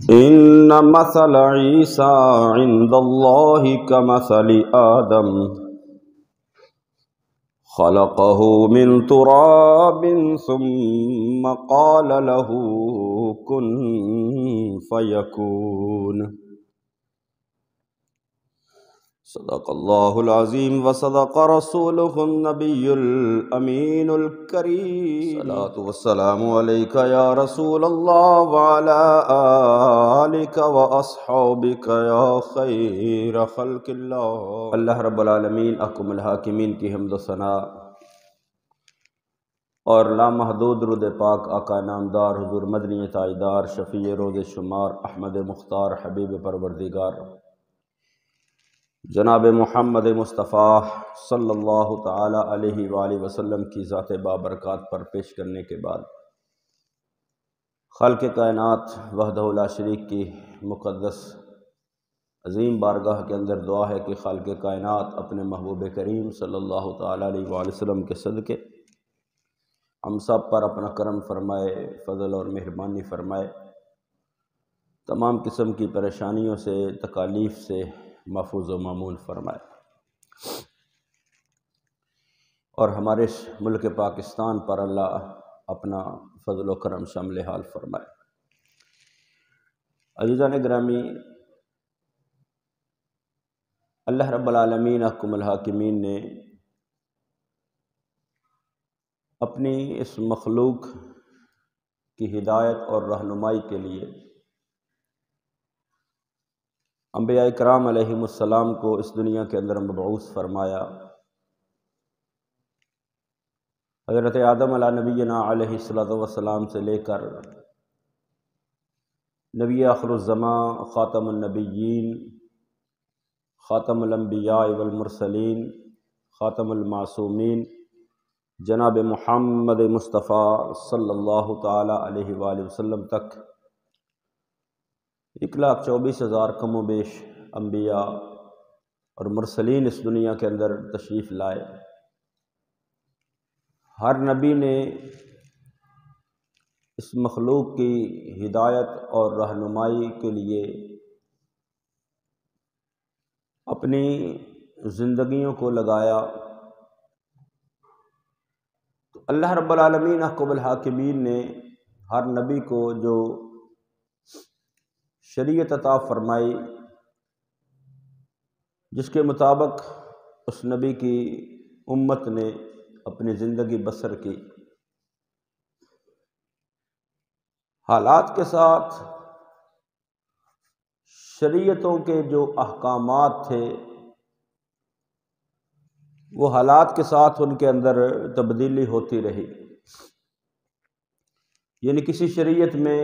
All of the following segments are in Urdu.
إن مثل عيسى عند الله كمثل آدم خلقه من تراب ثم قال له كن فيكون صدق الله العظيم وصدق رسوله النبي الأمين الكريم الصلاة والسلام عليك يا رسول الله وعلى آلك وأصحابك يا خير خلق الله۔ اللہ رب العالمین احکم الحاکمین کی حمد و ثنا اور لامحدود درود پاک آقا نامدار حضور مدنی تاجدار شفیع روز شمار احمد مختار حبیب پروردگار جناب محمد مصطفیٰ صلی اللہ تعالی علیہ وآلہ وسلم کی ذات بابرکات پر پیش کرنے کے بعد خالق کائنات وحدہ لا شریک کی مقدس عظیم بارگاہ کے اندر دعا ہے کہ خالق کائنات اپنے محبوب کریم صلی اللہ تعالی علیہ وآلہ وسلم کے صدقے ہم سب پر اپنا کرم فرمائے، فضل اور مہربانی فرمائے، تمام قسم کی پریشانیوں سے تکالیف سے محفوظ و مامون فرمائے، اور ہمارے ملک پاکستان پر اللہ اپنا فضل و کرم شامل حال فرمائے۔ عزیزان گرامی، اللہ رب العالمین احکم الحاکمین نے اپنی اس مخلوق کی ہدایت اور رہنمائی کے لیے انبیاء کرام علیہم السلام کو اس دنیا کے اندر مبعوث فرمایا۔ حضرت آدم علیہ نبینا علیہ السلام سے لے کر نبی آخر الزمان، خاتم النبیین، خاتم الانبیاء والمرسلین، خاتم المعصومین جناب محمد مصطفیٰ صلی اللہ تعالی علیہ وآلہ وسلم تک 1,24,000 کم و بیش انبیاء اور مرسلین اس دنیا کے اندر تشریف لائے۔ ہر نبی نے اس مخلوق کی ہدایت اور رہنمائی کے لیے اپنی زندگیوں کو لگایا، تو اللہ رب العالمین احکم الحاکمین نے ہر نبی کو جو شریعت عطا فرمائی، جس کے مطابق اس نبی کی امت نے اپنی زندگی بسر کی، حالات کے ساتھ شریعتوں کے جو احکامات تھے وہ حالات کے ساتھ ان کے اندر تبدیلی ہوتی رہی۔ یعنی کسی شریعت میں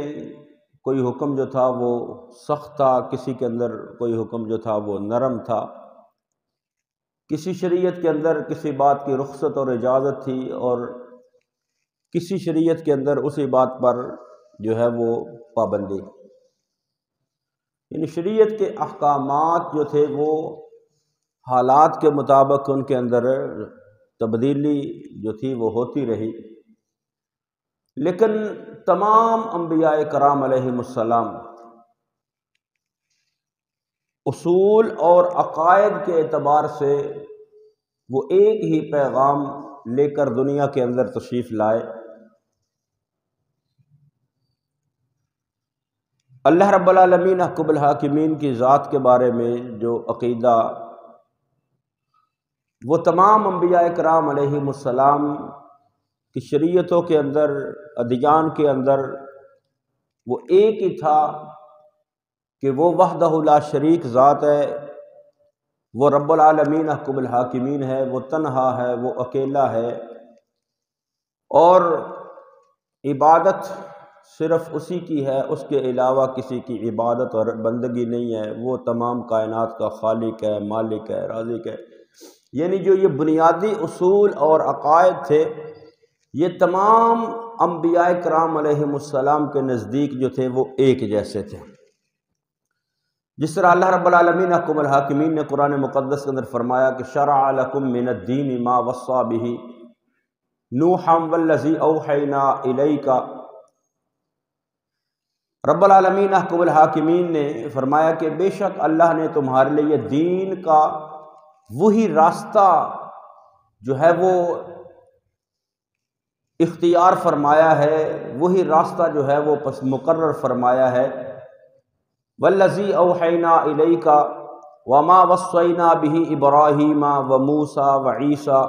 کوئی حکم جو تھا وہ سخت تھا، کسی کے اندر کوئی حکم جو تھا وہ نرم تھا، کسی شریعت کے اندر کسی بات کی رخصت اور اجازت تھی، اور کسی شریعت کے اندر اسی بات پر جو ہے وہ پابندی۔ یعنی شریعت کے احکامات جو تھے وہ حالات کے مطابق ان کے اندر تبدیلی جو تھی وہ ہوتی رہی، لیکن تمام انبیاء کرام علیہم السلام اصول اور عقائد کے اعتبار سے وہ ایک ہی پیغام لے کر دنیا کے اندر تشریف لائے۔ اللہ رب العالمین احکم الحاکمین کی ذات کے بارے میں جو عقیدہ وہ تمام انبیاء کرام علیہم السلام کی شریعتوں کے اندر، ادیان کے اندر وہ ایک ہی تھا کہ وہ وحدہ لا شریک ذات ہے، وہ رب العالمین احکم الحاکمین ہے، وہ تنہا ہے، وہ اکیلا ہے، اور عبادت صرف اسی کی ہے، اس کے علاوہ کسی کی عبادت اور بندگی نہیں ہے۔ وہ تمام کائنات کا خالق ہے، مالک ہے، رازق ہے۔ یعنی جو یہ بنیادی اصول اور عقائد تھے یہ تمام انبیاء کرام علیہم السلام کے نزدیک جو تھے وہ ایک جیسے تھے۔ جس طرح اللہ رب العالمین احکم الحاکمین نے قرآن مقدس کے اندر فرمایا کہ شرع لکم من الدین ما وصى به نوحا والذی اوحینا الیک رب العالمین احکم الحاکمین نے فرمایا کہ بے شک اللہ نے تمہارے لیے دین کا وہی راستہ جو ہے وہ اختیار فرمایا ہے، وہی راستہ جو ہے وہ پس مقرر فرمایا ہے۔ والذی اوحینا الیک وما وصینا بہ ابراہیم وموسیٰ وعیسیٰ،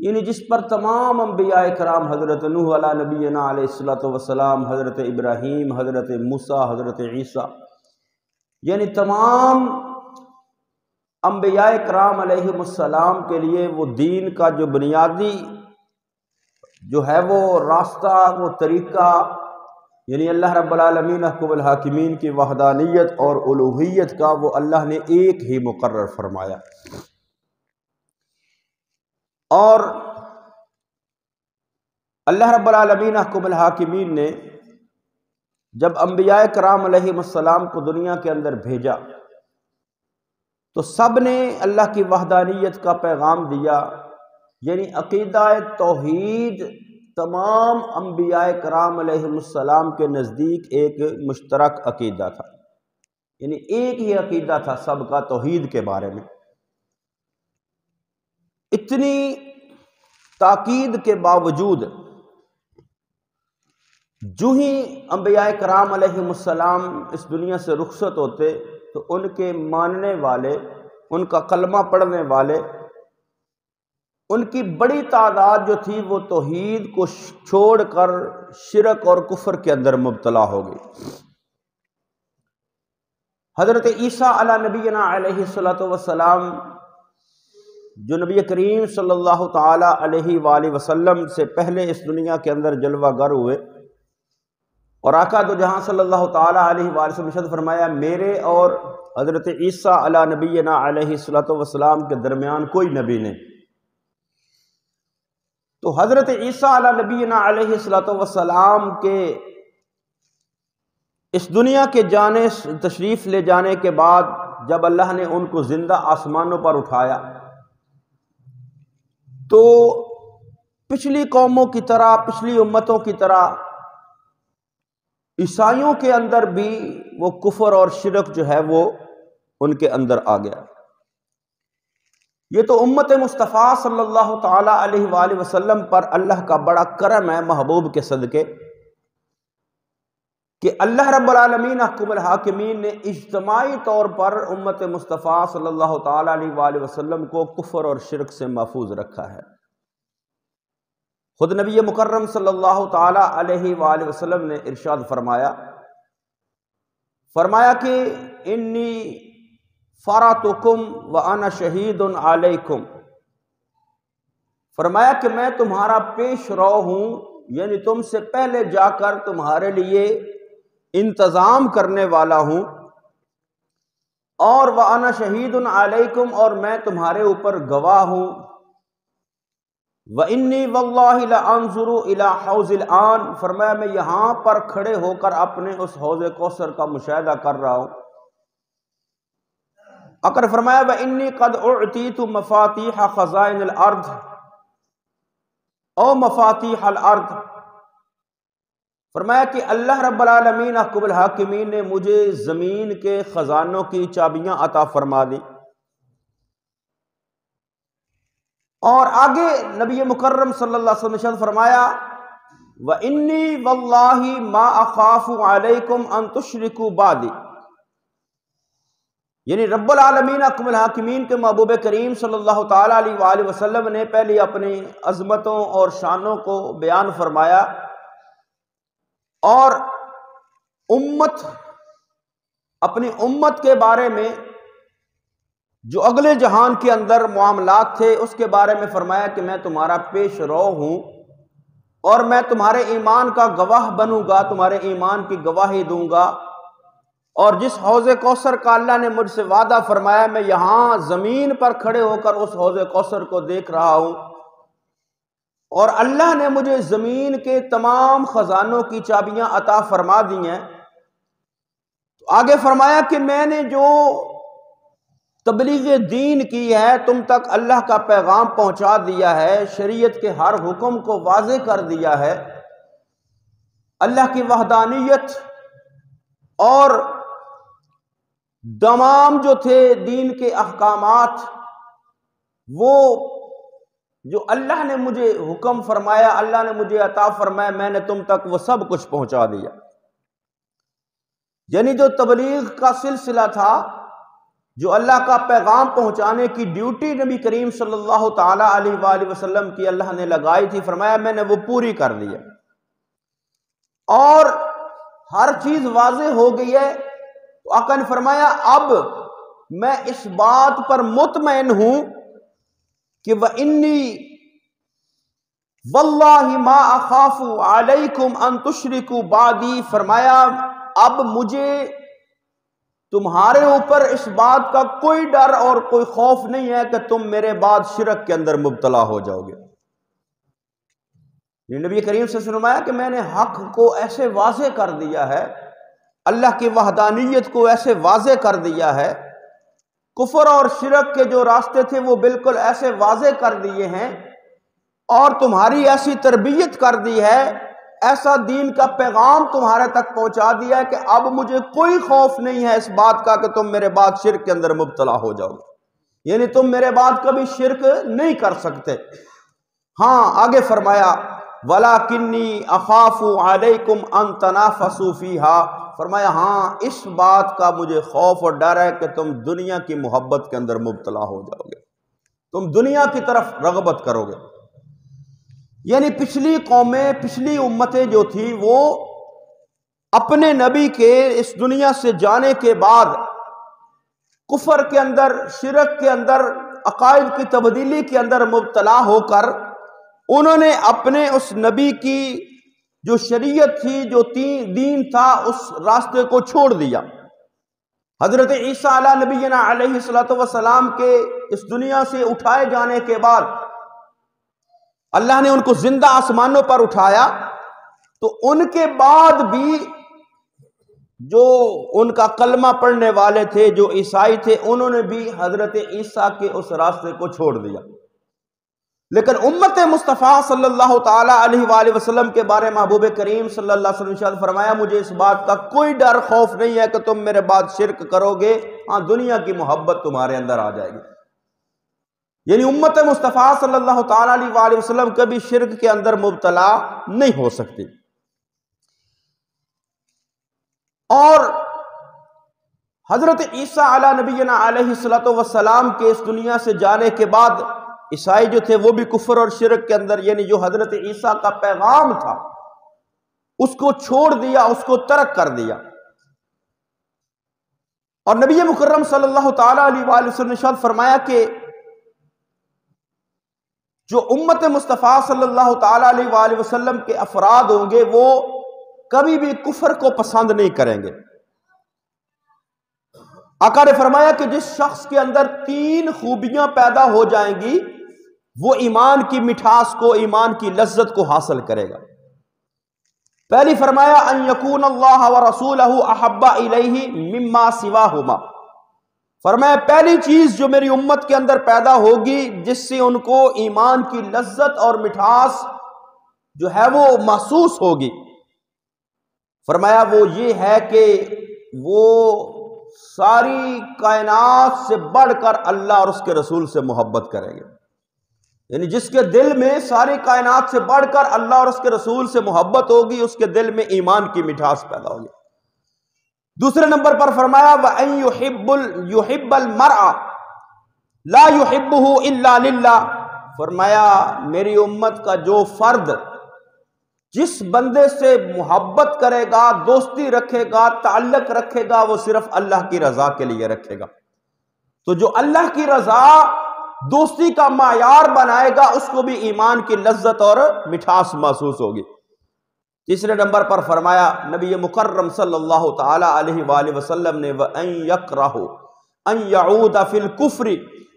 یعنی جس پر تمام انبیاء کرام حضرت نوح علیہ نبینا علیہ الصلوۃ والسلام، حضرت ابراہیم، حضرت موسیٰ، حضرت عیسیٰ، یعنی تمام انبیاء کرام علیہ السلام کے لیے وہ دین کا جو بنیادی جو ہے وہ راستہ، وہ طریقہ، یعنی اللہ رب العالمین احکم الحاکمین کی وحدانیت اور الوہیت کا، وہ اللہ نے ایک ہی مقرر فرمایا۔ اور اللہ رب العالمین احکم الحاکمین نے جب انبیاء کرام علیہ السلام کو دنیا کے اندر بھیجا تو سب نے اللہ کی وحدانیت کا پیغام دیا، یعنی عقیدہ توحید تمام انبیاء کرام علیہ السلام کے نزدیک ایک مشترک عقیدہ تھا، یعنی ایک ہی عقیدہ تھا سب کا توحید کے بارے میں۔ اتنی تاکید کے باوجود جو ہی انبیاء کرام علیہ السلام اس دنیا سے رخصت ہوتے تو ان کے ماننے والے، ان کا کلمہ پڑھنے والے، ان کی بڑی تعداد جو تھی وہ توحید کو چھوڑ کر شرک اور کفر کے اندر مبتلا ہو گئی۔ حضرت عیسیٰ علیہ نبینا علیہ السلام جو نبی کریم صلی اللہ تعالی علیہ وآلہ وسلم سے پہلے اس دنیا کے اندر جلوہ گر ہوئے، اور آقا دو جہاں صلی اللہ تعالی علیہ وآلہ وسلم ارشاد فرمایا میرے اور حضرت عیسیٰ علیہ نبینا علیہ السلام کے درمیان کوئی نبی نہیں۔ تو حضرت عیسیٰ علیہ نبینا علیہ السلام کے اس دنیا کے جانے تشریف لے جانے کے بعد جب اللہ نے ان کو زندہ آسمانوں پر اٹھایا تو پچھلی قوموں کی طرح، پچھلی امتوں کی طرح عیسائیوں کے اندر بھی وہ کفر اور شرک جو ہے وہ ان کے اندر آ گیا۔ یہ تو امت مصطفیٰ صلی اللہ تعالی علیہ وآلہ وسلم پر اللہ کا بڑا کرم ہے محبوب کے صدقے کہ اللہ رب العالمین احکم الحاکمین نے اجتماعی طور پر امت مصطفیٰ صلی اللہ تعالی علیہ وآلہ وسلم کو کفر اور شرک سے محفوظ رکھا ہے۔ خود نبی مکرم صلی اللہ تعالی علیہ وآلہ وسلم نے ارشاد فرمایا کہ انی فراتکم وانا شہید علیکم، فرمایا کہ میں تمہارا پیش رو ہوں، یعنی تم سے پہلے جا کر تمہارے لیے انتظام کرنے والا ہوں، اور وانا شہید علیکم، اور میں تمہارے اوپر گواہ ہوں۔ وانی واللہ لانظر الی حوض الان، فرمایا میں یہاں پر کھڑے ہو کر اپنے اس حوض کوثر کا مشاہدہ کر رہا ہوں۔ اگر فرمایا وانی قد اعطیت مفاتیح خزائن الارض او مفاتیح الارض، فرمایا کہ اللہ رب العالمین احکم الحاکمین نے مجھے زمین کے خزانوں کی چابیاں عطا فرما دی۔ اور آگے نبی مکرم صلی اللہ علیہ وسلم نے فرمایا وَإِنِّي وَاللَّهِ مَا أَخَافُ عَلَيْكُمْ أَن تُشْرِكُوا بَعْدِي، یعنی رب العالمین احکم الحاکمین کے محبوب کریم صلی اللہ تعالی علیہ وآلہ وسلم نے پہلے اپنی عظمتوں اور شانوں کو بیان فرمایا اور اپنی امت کے بارے میں جو اگلے جہان کے اندر معاملات تھے اس کے بارے میں فرمایا کہ میں تمہارا پیش رو ہوں اور میں تمہارے ایمان کا گواہ بنوں گا، تمہارے ایمان کی گواہی دوں گا، اور جس حوض کوثر کا اللہ نے مجھ سے وعدہ فرمایا میں یہاں زمین پر کھڑے ہو کر اس حوض کوثر کو دیکھ رہا ہوں، اور اللہ نے مجھے زمین کے تمام خزانوں کی چابیاں عطا فرما دی ہیں۔ تو آگے فرمایا کہ میں نے جو تبلیغ دین کی ہے، تم تک اللہ کا پیغام پہنچا دیا ہے، شریعت کے ہر حکم کو واضح کر دیا ہے، اللہ کی وحدانیت اور تمام جو تھے دین کے احکامات، وہ جو اللہ نے مجھے حکم فرمایا، اللہ نے مجھے عطا فرمایا، میں نے تم تک وہ سب کچھ پہنچا دیا۔ یعنی جو تبلیغ کا سلسلہ تھا، جو اللہ کا پیغام پہنچانے کی ڈیوٹی نبی کریم صلی اللہ تعالی علیہ وآلہ وسلم کی اللہ نے لگائی تھی، فرمایا میں نے وہ پوری کر دی ہے، اور ہر چیز واضح ہو گئی ہے۔ تو آقا نے فرمایا اب میں اس بات پر مطمئن ہوں کہ وَإِنِّي وَاللَّهِ مَا أَخَافُ عَلَيْكُمْ أَن تُشْرِكُوا بَعْدِي، فرمایا اب مجھے تمہارے اوپر اس بات کا کوئی ڈر اور کوئی خوف نہیں ہے کہ تم میرے بعد شرک کے اندر مبتلا ہو جاؤ گے۔ نبی کریم سے فرمایا کہ میں نے حق کو ایسے واضح کر دیا ہے، اللہ کی وحدانیت کو ایسے واضح کر دیا ہے، کفر اور شرک کے جو راستے تھے وہ بالکل ایسے واضح کر دیے ہیں، اور تمہاری ایسی تربیت کر دی ہے، ایسا دین کا پیغام تمہارے تک پہنچا دیا ہے کہ اب مجھے کوئی خوف نہیں ہے اس بات کا کہ تم میرے بعد شرک کے اندر مبتلا ہو جاؤ گے، یعنی تم میرے بعد کبھی شرک نہیں کر سکتے۔ ہاں آگے فرمایا وَلَكِنِّي أَخَافُ عَلَيْكُمْ أَن تَنَافَسُوا فِيهَا، فرمایا ہاں اس بات کا مجھے خوف اور ڈر ہے کہ تم دنیا کی محبت کے اندر مبتلا ہو جاؤ گے، تم دنیا کی طرف رغبت کرو گے۔ یعنی پچھلی قومیں، پچھلی امتیں جو تھی، وہ اپنے نبی کے اس دنیا سے جانے کے بعد کفر کے اندر، شرک کے اندر، عقائد کی تبدیلی کے اندر مبتلا ہو کر انہوں نے اپنے اس نبی کی جو شریعت تھی، جو دین تھا، اس راستے کو چھوڑ دیا۔ حضرت عیسیٰ علیہ نبینا علیہ السلام کے اس دنیا سے اٹھائے جانے کے بعد اللہ نے ان کو زندہ آسمانوں پر اٹھایا، تو ان کے بعد بھی جو ان کا کلمہ پڑھنے والے تھے، جو عیسائی تھے، انہوں نے بھی حضرت عیسیٰ کے اس راستے کو چھوڑ دیا۔ لیکن امت مصطفیٰ صلی اللہ تعالی علیہ وآلہ وسلم کے بارے محبوب کریم صلی اللہ علیہ وسلم ارشاد فرمایا مجھے اس بات کا کوئی ڈر خوف نہیں ہے کہ تم میرے بعد شرک کرو گے، ہاں دنیا کی محبت تمہارے اندر آ جائے گی۔ یعنی امت مصطفیٰ صلی اللہ تعالی علیہ وآلہ وسلم کبھی شرک کے اندر مبتلا نہیں ہو سکتی۔ اور حضرت عیسیٰ علیہ نبینا علیہ السلام کے اس دنیا سے جانے کے بعد عیسائی جو تھے وہ بھی کفر اور شرک کے اندر، یعنی جو حضرت عیسیٰ کا پیغام تھا اس کو چھوڑ دیا، اس کو ترک کر دیا۔ اور نبی مکرم صلی اللہ تعالی علیہ وآلہ وسلم نے ارشاد فرمایا کہ جو امت مصطفیٰ صلی اللہ تعالی علیہ وآلہ وسلم کے افراد ہوں گے وہ کبھی بھی کفر کو پسند نہیں کریں گے۔ آقا نے فرمایا کہ جس شخص کے اندر 3 خوبیاں پیدا ہو جائیں گی وہ ایمان کی مٹھاس کو، ایمان کی لذت کو حاصل کرے گا۔ پہلی فرمایا ان یکون اللہ ورسولہ احب الیہ مما سواہما، فرمایا پہلی چیز جو میری امت کے اندر پیدا ہوگی جس سے ان کو ایمان کی لذت اور مٹھاس جو ہے وہ محسوس ہوگی، فرمایا وہ یہ ہے کہ وہ ساری کائنات سے بڑھ کر اللہ اور اس کے رسول سے محبت کریں گے۔ یعنی جس کے دل میں ساری کائنات سے بڑھ کر اللہ اور اس کے رسول سے محبت ہوگی اس کے دل میں ایمان کی مٹھاس پیدا ہوگی۔ دوسرے نمبر پر فرمایا وَأَن يُحِبَّ الْمَرْءَ لَا يُحِبُّهُ إِلَّا لِلَّهِ، فرمایا میری امت کا جو فرد جس بندے سے محبت کرے گا، دوستی رکھے گا، تعلق رکھے گا، وہ صرف اللہ کی رضا کے لیے رکھے گا۔ تو جو اللہ کی رضا دوستی کا معیار بنائے گا اس کو بھی ایمان کی لذت اور مٹھاس محسوس ہوگی۔ تیسرے نمبر پر فرمایا نبی مکرم صلی اللہ تعالی علیہ وآلہ وسلم نے وَأَن يَكْرَهُ أَن يَعُودَ فِي الْكُفْرِ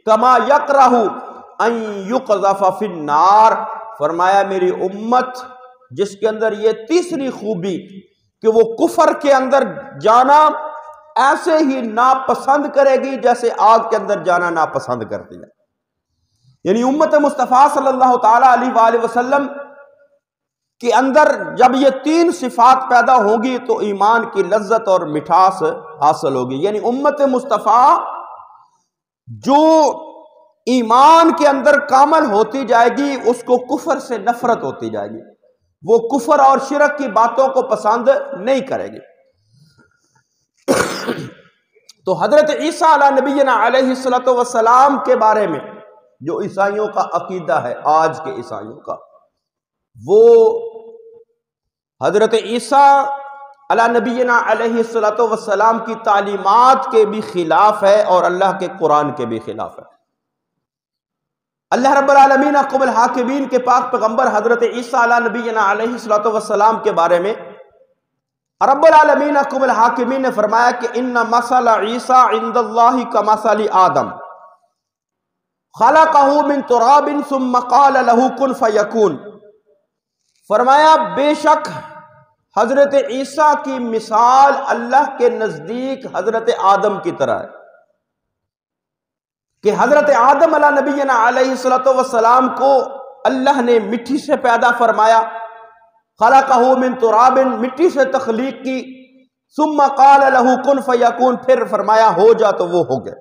كَمَا يَكْرَهُ أَن يُقْذَفَ فِي النَّارِ، فرمایا میری امت جس کے اندر یہ تیسری خوبی کہ وہ کفر کے اندر جانا ایسے ہی ناپسند کرے گی جیسے آگ کے اندر جانا ناپسند کرتی ہے۔ یعنی امت مصطفیٰ صلی اللہ تعالی علیہ وآلہ وسلم کے اندر جب یہ تین صفات پیدا ہوں گی تو ایمان کی لذت اور مٹھاس حاصل ہوگی. یعنی امت مصطفیٰ جو ایمان کے اندر کامل ہوتی جائے گی اس کو کفر سے نفرت ہوتی جائے گی، وہ کفر اور شرک کی باتوں کو پسند نہیں کرے گی. تو حضرت عیسیٰ علیہ نبینا علیہ السلام کے بارے میں جو عیسائیوں کا عقیدہ ہے، آج کے عیسائیوں کا، وہ حضرت عیسیٰ علیہ نبینا علیہ السلام کی تعلیمات کے بھی خلاف ہے اور اللہ کے قرآن کے بھی خلاف ہے. اللہ رب العالمین حکم الحاکمین کے پاک پیغمبر حضرت عیسیٰ علیہ نبینا علیہ السلام کے بارے میں رب العالمین حکم الحاکمین نے فرمایا کہ ان مثل عیسیٰ عند اللہ کمثل آدم خلقہ من تراب ثم قال له کن فیکون. فرمایا بے شک حضرت عیسیٰ کی مثال اللہ کے نزدیک حضرت آدم کی طرح ہے کہ حضرت آدم علیہ نبینا علیہ السلام کو اللہ نے مٹی سے پیدا فرمایا، خلقہ من تراب، مٹی سے تخلیق کی، ثم قال له کن فیکون، پھر فرمایا ہو جا تو وہ ہو گیا.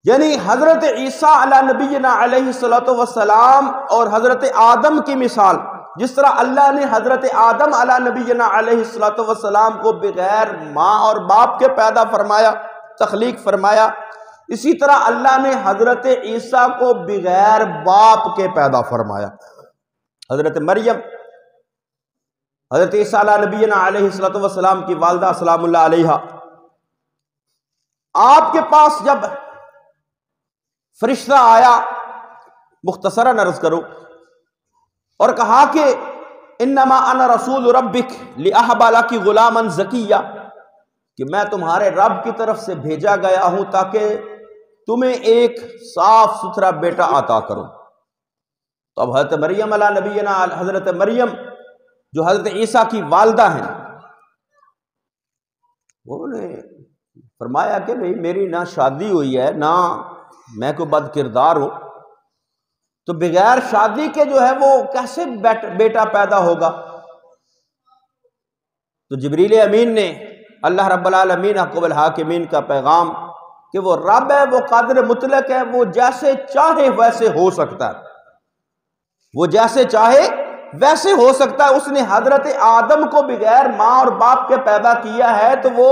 یعنی حضرت عیسیٰ علیہ نبینا علیہ السلام اور حضرت آدم کی مثال، جس طرح اللہ نے حضرت آدم علیہ نبینا علیہ السلام کو بغیر ماں اور باپ کے پیدا فرمایا، تخلیق فرمایا، اسی طرح اللہ نے حضرت عیسیٰ کو بغیر باپ کے پیدا فرمایا. حضرت مریم، حضرت عیسیٰ علیہ نبینا علیہ السلام کی والدہ سلام اللہ علیہا، آپ کے پاس جب فرشتہ آیا، مختصراً عرض کرو، اور کہا کہ انما انا رسول ربک لاہب لک غلاما زکیا، کہ میں تمہارے رب کی طرف سے بھیجا گیا ہوں تاکہ تمہیں ایک صاف ستھرا بیٹا عطا کروں. تو اب حضرت مریم علیہ نبینا، حضرت مریم جو حضرت عیسیٰ کی والدہ ہیں، انہوں نے فرمایا کہ بھئی میری نہ شادی ہوئی ہے نہ میں کوئی بد کردار ہوں، تو بغیر شادی کے جو ہے وہ کیسے بیٹا پیدا ہوگا؟ تو جبریل امین نے اللہ رب العالمین حکم الحاکمین کا پیغام کہ وہ رب ہے، وہ قادر مطلق ہے، وہ جیسے چاہے ویسے ہو سکتا ہے، وہ جیسے چاہے ویسے ہو سکتا ہے. اس نے حضرت آدم کو بغیر ماں اور باپ کے پیدا کیا ہے تو وہ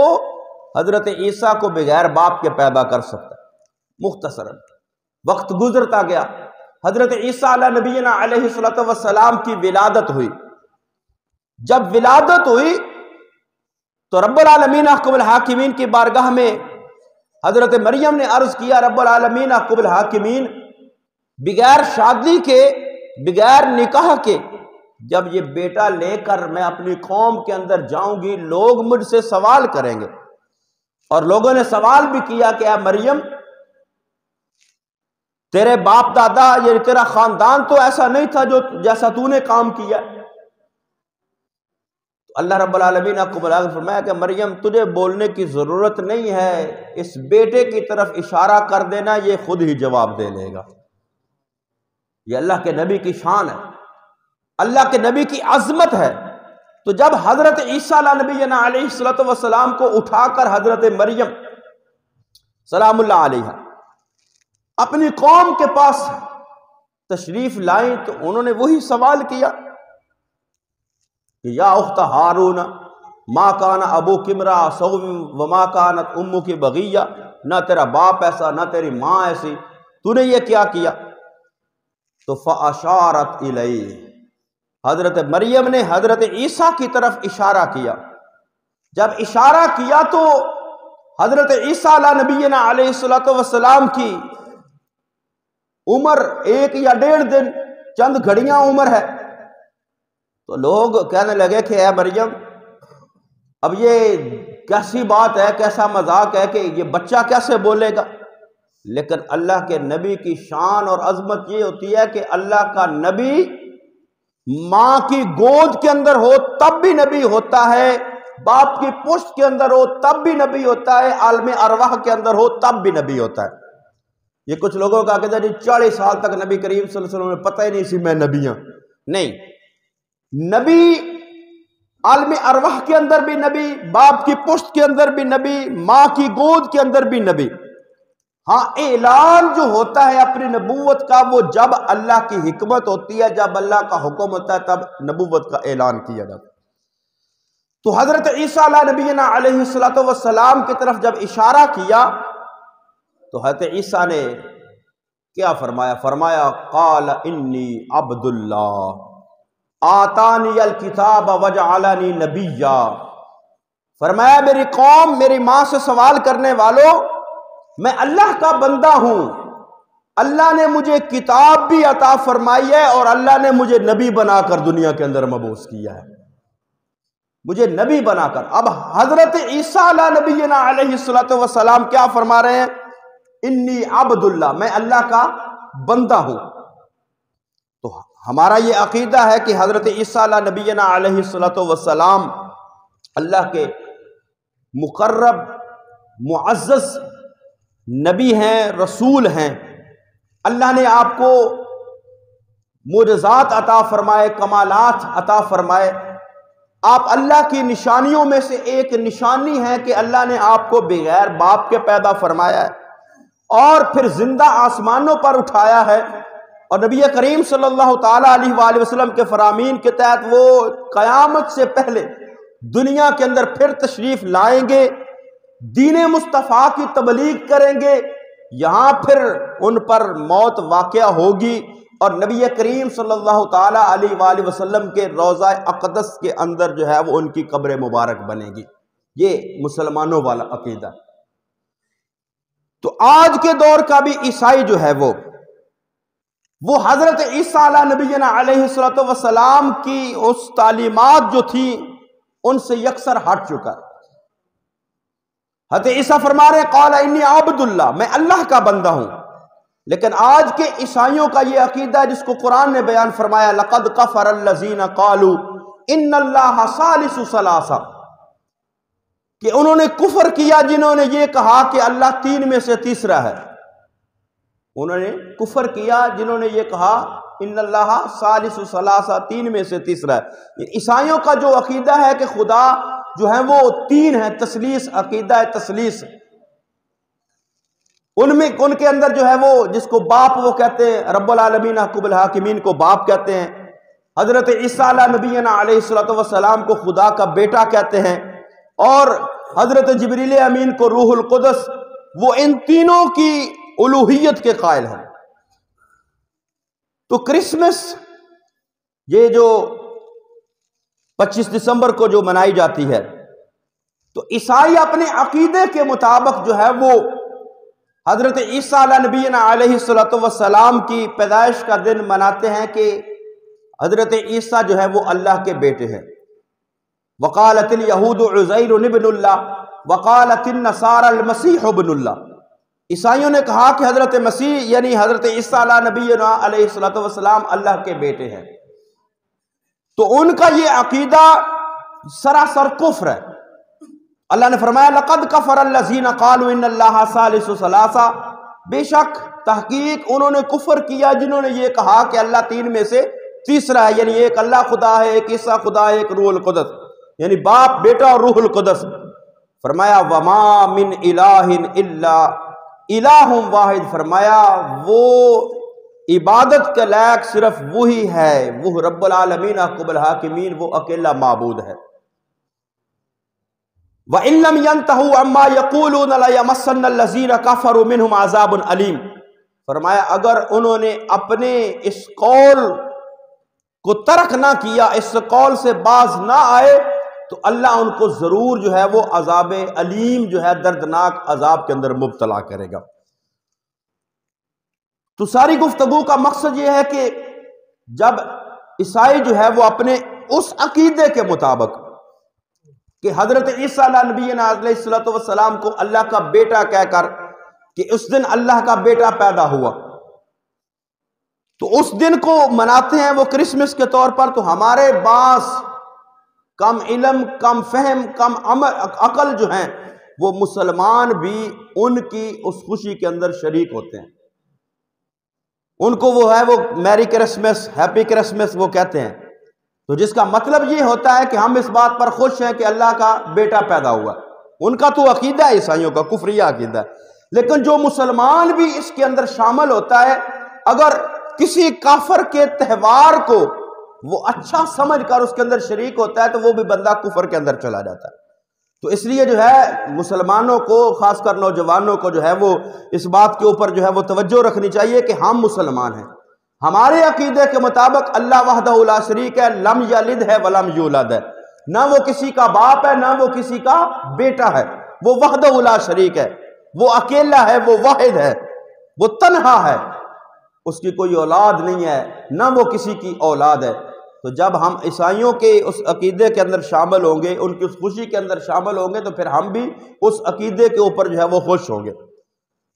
حضرت عیسیٰ کو بغیر باپ کے پیدا کر سکتا ہے. مختصراً وقت گزرتا گیا، حضرت عیسیٰ علیہ نبینا علیہ السلام کی ولادت ہوئی. جب ولادت ہوئی تو رب العالمین حکم الحاکمین کی بارگاہ میں حضرت مریم نے عرض کیا، رب العالمین حکم الحاکمین بغیر شادی کے، بغیر نکاح کے جب یہ بیٹا لے کر میں اپنی قوم کے اندر جاؤں گی، لوگ مجھ سے سوال کریں گے. اور لوگوں نے سوال بھی کیا کہ اے مریم، تیرے باپ دادا یا تیرا خاندان تو ایسا نہیں تھا جو جیسا تو نے کام کیا. اللہ رب العالمین نے فرمایا کہ مریم تجھے بولنے کی ضرورت نہیں ہے، اس بیٹے کی طرف اشارہ کر دینا، یہ خود ہی جواب دے لے گا. یہ اللہ کے نبی کی شان ہے، اللہ کے نبی کی عظمت ہے. تو جب حضرت عیسیٰ علیہ نبینا علیہ السلام کو اٹھا کر حضرت مریم سلام اللہ علیہ اپنی قوم کے پاس تشریف لائیں تو انہوں نے وہی سوال کیا کہ یا اخت ہارون ما کان ابوک امرأ سوء وما کانت امک بغیہ، نہ تیرا باپ ایسا نہ تیری ماں ایسی، تو نے یہ کیا کیا؟ تو فاشارت الیہ، حضرت مریم نے حضرت عیسیٰ کی طرف اشارہ کیا. جب اشارہ کیا تو حضرت عیسیٰ علیہ نبینا علیہ السلام کی عمر 1 یا 1.5 دن، چند گھڑیاں عمر ہے. تو لوگ کہنے لگے کہ اے مریم اب یہ کیسی بات ہے، کیسا مذاق ہے کہ یہ بچہ کیسے بولے گا؟ لیکن اللہ کے نبی کی شان اور عظمت یہ ہوتی ہے کہ اللہ کا نبی ماں کی گود کے اندر ہو تب بھی نبی ہوتا ہے، باپ کی پشت کے اندر ہو تب بھی نبی ہوتا ہے، عالم ارواح کے اندر ہو تب بھی نبی ہوتا ہے. یہ کچھ لوگوں کا کہتے ہیں 40 سال تک نبی کریم صلی اللہ علیہ وسلم نے پتہ ہی نہیں سی میں نبی ہوں. نہیں، نبی عالم ارواح کے اندر بھی نبی، باپ کی پشت کے اندر بھی نبی، ماں کی گود کے اندر بھی نبی۔ ہاں اعلان جو ہوتا ہے اپنی نبوت کا وہ جب اللہ کی حکمت ہوتی ہے، جب اللہ کا حکم ہوتا ہے تب نبوت کا اعلان کیا جاتا ہے۔ تو حضرت عیسیٰ علیہ نبینا علیہ السلام کی طرف جب اشارہ کیا تو حضرت عیسیٰ نے کیا فرمایا؟ فرمایا قال انی عبد اللہ آتانی الکتاب وجعلنی نبیا۔ فرمایا میری قوم، میری ماں سے سوال کرنے والوں، میں اللہ کا بندہ ہوں، اللہ نے مجھے کتاب بھی عطا فرمائی ہے اور اللہ نے مجھے نبی بنا کر دنیا کے اندر مبعوث کیا ہے، مجھے نبی بنا کر۔ اب حضرت عیسیٰ علیہ نبینا علیہ السلام کیا فرما رہے ہیں؟ انی عبد اللہ، میں اللہ کا بندہ ہوں۔ تو ہمارا یہ عقیدہ ہے کہ حضرت عیسیٰ علیہ نبینا علیہ السلام اللہ کے مقرب معزز نبی ہیں، رسول ہیں۔ اللہ نے آپ کو معجزات عطا فرمائے، کمالات عطا فرمائے۔ آپ اللہ کی نشانیوں میں سے ایک نشانی ہے کہ اللہ نے آپ کو بغیر باپ کے پیدا فرمایا ہے اور پھر زندہ آسمانوں پر اٹھایا ہے، اور نبی کریم صلی اللہ تعالیٰ علیہ وآلہ وسلم کے فرامین کے تحت وہ قیامت سے پہلے دنیا کے اندر پھر تشریف لائیں گے، دین مصطفیٰ کی تبلیغ کریں گے، یہاں پھر ان پر موت واقع ہوگی اور نبی کریم صلی اللہ تعالیٰ علیہ وآلہ وسلم کے روضہ اقدس کے اندر جو ہے وہ ان کی قبر مبارک بنے گی۔ یہ مسلمانوں والا عقیدہ۔ تو آج کے دور کا بھی عیسائی جو ہے وہ حضرت عیسیٰ علیہ نبینا علیہ السلام کی اس تعلیمات جو تھی ان سے یکسر ہٹ چکا۔ حضرت عیسیٰ فرما رہے ہیں قال انی عبد اللہ، میں اللہ کا بندہ ہوں۔ لیکن آج کے عیسائیوں کا یہ عقیدہ ہے جس کو قرآن نے بیان فرمایا لقد کفر الذین قالوا ان اللہ ثالث ثلاثہ، کہ انہوں نے کفر کیا جنہوں نے یہ کہا کہ اللہ تین میں سے تیسرا ہے۔ انہوں نے کفر کیا جنہوں نے یہ کہا ان اللہ ثالث ثلاثہ، تین میں سے تیسرا ہے۔ عیسائیوں کا جو عقیدہ ہے کہ خدا جو ہے وہ تین ہے، تثلیث، عقیدہ تثلیث، ان کے اندر جو ہے وہ جس کو باپ وہ کہتے ہیں، رب العالمین حکم الحاکمین کو باپ کہتے ہیں، حضرت عیسیٰ علیہ نبینا علیہ السلام کو خدا کا بیٹا کہتے ہیں، اور حضرت جبریل امین کو روح القدس، وہ ان تینوں کی الوہیت کے قائل ہیں۔ تو کرسمس یہ جو 25 دسمبر کو جو منائی جاتی ہے، تو عیسائی اپنے عقیدے کے مطابق جو ہے وہ حضرت عیسیٰ علیہ نبینا علیہ السلام کی پیدائش کا دن مناتے ہیں کہ حضرت عیسیٰ جو ہے وہ اللہ کے بیٹے ہیں۔ وقالت الیہود عزیر ابن اللہ وقالت النصارى المسیح ابن اللہ۔ عیسائیوں نے کہا کہ حضرت مسیح یعنی حضرت عیسیٰ علیہ نبینا علیہ السلام اللہ کے بیٹے ہیں۔ تو ان کا یہ عقیدہ سراسر کفر ہے۔ اللہ نے فرمایا لقد کفر الذین قالوا ان اللہ ثالث ثلاثہ، بے شک تحقیق انہوں نے کفر کیا جنہوں نے یہ کہا کہ اللہ تین میں سے تیسرا ہے، یعنی ایک اللہ خدا ہے، ایک عیسیٰ خدا ہے، ایک روح القدس، یعنی باپ بیٹا اور روح القدس۔ فرمایا وما من الہ الا الہ واحد، فرمایا وہ عبادت کے لائق صرف وہی ہے، وہ رب العالمین حکم الحاکمین، وہ اکیلا معبود ہے۔ وَإِن لَّمْ يَنْتَهُوا عَمَّا يَقُولُونَ لَيَمَسَّنَّ الَّذِينَ كَفَرُوا مِنْهُمْ عَذَابٌ أَلِيمٌ، فرمایا اگر انہوں نے اپنے اس قول کو ترک نہ کیا، اس قول سے باز نہ آئے، تو اللہ ان کو ضرور جو ہے وہ عذاب علیم جو ہے دردناک عذاب کے اندر مبتلا کرے گا۔ تو ساری گفتگو کا مقصد یہ ہے کہ جب عیسائی جو ہے وہ اپنے اس عقیدے کے مطابق کہ حضرت عیسیٰ علیہ نبینا علیہ السلام کو اللہ کا بیٹا کہہ کر کہ اس دن اللہ کا بیٹا پیدا ہوا، تو اس دن کو مناتے ہیں وہ کرسمس کے طور پر، تو ہمارے بعض کم علم، کم فہم، کم عقل جو ہیں وہ مسلمان بھی ان کی اس خوشی کے اندر شریک ہوتے ہیں۔ ان کو وہ ہے وہ میری کرسمس، ہیپی کرسمس وہ کہتے ہیں، تو جس کا مطلب یہ ہوتا ہے کہ ہم اس بات پر خوش ہیں کہ اللہ کا بیٹا پیدا ہوا. ان کا تو عقیدہ ہے عیسائیوں کا کفریہ عقیدہ ہے. لیکن جو مسلمان بھی اس کے اندر شامل ہوتا ہے، اگر کسی کافر کے تہوار کو وہ اچھا سمجھ کر اس کے اندر شریک ہوتا ہے تو وہ بھی بندہ کفر کے اندر چلا جاتا ہے. تو اس لیے جو ہے مسلمانوں کو، خاص کر نوجوانوں کو جو ہے وہ اس بات کے اوپر جو ہے وہ توجہ رکھنی چاہیے کہ ہم مسلمان ہیں. ہمارے عقیدے کے مطابق اللہ وحدہ لا شریک ہے، لم یلد ہے ولم یولد ہے، نہ وہ کسی کا باپ ہے نہ وہ کسی کا بیٹا ہے. وہ وحدہ لا شریک ہے، وہ اکیلا ہے، وہ واحد ہے، وہ تنہا ہے، اس کی کوئی اولاد نہیں ہے، نہ وہ کسی کی اولاد ہے. تو جب ہم عیسائیوں کے اس عقیدے کے اندر شامل ہوں گے، ان کی اس خوشی کے اندر شامل ہوں گے، تو پھر ہم بھی اس عقیدے کے اوپر جو ہے وہ خوش ہوں گے.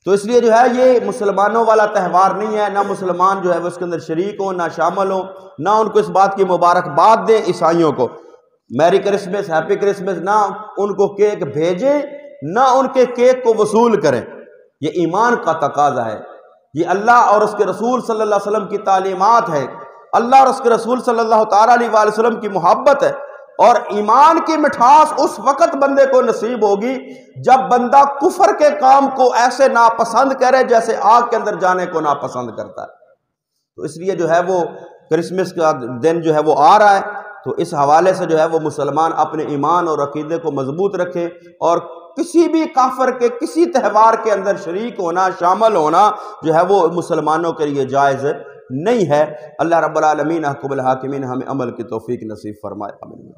تو اس لیے جو ہے یہ مسلمانوں والا تہوار نہیں ہے، نہ مسلمان جو ہے وہ اس کے اندر شریک ہوں، نہ شامل ہوں، نہ ان کو اس بات کی مبارکباد دیں عیسائیوں کو میری کرسمس، ہیپی کرسمس، نہ ان کو کیک بھیجیں، نہ ان کے کیک کو وصول کریں. یہ ایمان کا تقاضا ہے، یہ اللہ اور اس کے رسول صلی اللہ علیہ وسلم کی تعلیمات ہے، اللہ اور اس کے رسول صلی اللہ تعالیٰ علیہ وسلم کی محبت ہے. اور ایمان کی مٹھاس اس وقت بندے کو نصیب ہوگی جب بندہ کفر کے کام کو ایسے ناپسند کرے جیسے آگ کے اندر جانے کو ناپسند کرتا ہے. تو اس لیے جو ہے وہ کرسمس کا دن جو ہے وہ آ رہا ہے، تو اس حوالے سے جو ہے وہ مسلمان اپنے ایمان اور عقیدے کو مضبوط رکھیں، اور کسی بھی کافر کے کسی تہوار کے اندر شریک ہونا، شامل ہونا جو ہے وہ مسلمانوں کے لیے جائز نہیں ہے. اللہ رب العالمین احکم الحاکمین ہمیں عمل کی توفیق نصیب فرمائے. آمین.